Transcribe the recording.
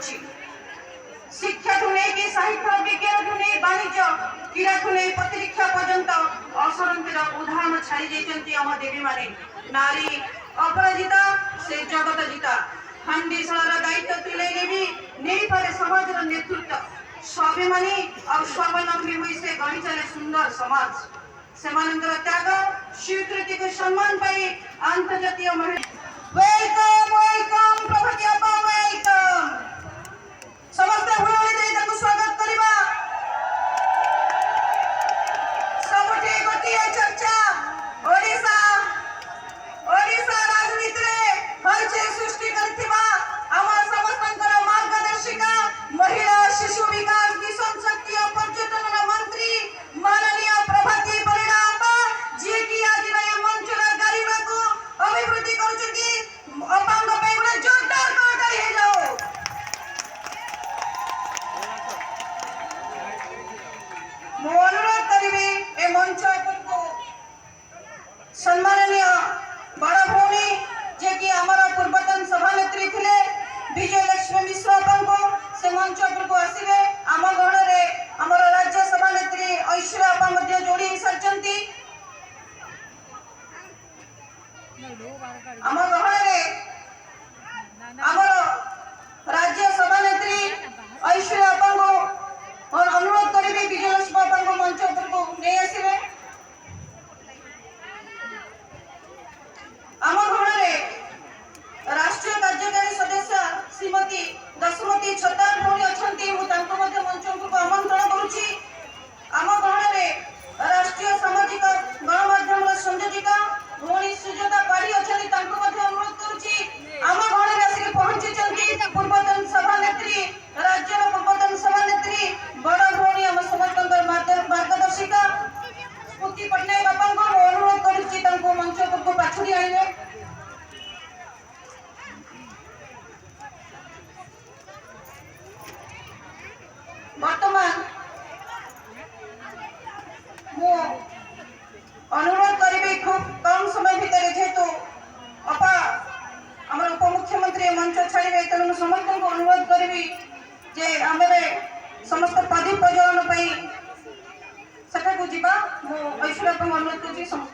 अछि। शिक्षा ठु नहीं कि साहित्य विज्ञान ठु नहीं वाणिज्य क्रीड़ा ठु नहीं प्रतिरक्षा पर्यंत असरंतिर उदाहरण छाड़ी देचंती हम देवी माने। नारी अपराजिता से जगत जीता हांडीशालार दायित्व तुले भी नहीं पारे समाज नेतृत्व स्वाभिमानी और स्वावलंबी हुई से गढ़ी चले सुंदर समाज से त्याग स्वीकृति को सम्मान पाई अंतर्जातीय वेलकम वेलकम प्रभाती आपा वेलकम समस्त हुड़ोली दे ताको स्वागत करिबा सबठी गोटिए चर्चा ओडिसा ओडिसा राजनीति रे हरचे सृष्टि करथिबा हमर समस्तंकर मार्गदर्शिका महिला शिशु विकास मिशन शक्ति और पर्यटन मंत्री माननीय प्रभाती परिणा आपा जे की आज रे मंच रे गरिमा को अभिवृद्धि करूछकी अपांग पे गुडा जोरदार ताली हे जाओ। मो अनुरोध करिबी ए मंच को सम्माननीय बड़ भौणी जे कि हमारा पूर्वतन सभानेत्री थिले विजय लक्ष्मी मिश्र अपन को से मंच को आसीबे। आम गण रे हमर राज्य सभानेत्री ऐश्वर्या आपा मध्ये जोड़ी सरचंती। आम गण रे हमर राज्य सभानेत्री ऐश्वर्या आपा को और अनुरोध करिबे विजय लक्ष्मी आपा को मंच को ले आसीबे। आम गण राष्ट्रीय कार्यकारी सदस्य श्रीमती दशमती छतार भौणी अछंती मु तांको मध्ये मंच को आमंत्रण करूची। आम गण राष्ट्रीय सामाजिक गणमाध्यम संयोजिका भौणी सुजाता पाड़ी अछंती तांको मध्ये अनुरोध करूची। आम गण आसी पहुंची चंती पूर्वतन सभानेत्री राज्य पूर्वतन सभानेत्री बड़ भौणी हम समस्त मार्गदर्शिका स्फूर्ति पटनायक बापा को अनुरोध करूची तांको मंच को पाछुड़ी आइबे। वर्तमान मु अनुरोध करी खूब कम समय भितर जेहेतु अपा आमर उपमुख्यमंत्री मंच छाड़े तेणु समस्त को अनुरोध करी जे आम समस्त प्रदीप प्रज्वलन सठा को जीवा मु ऐश्वर्या अनुरोध कर समस्त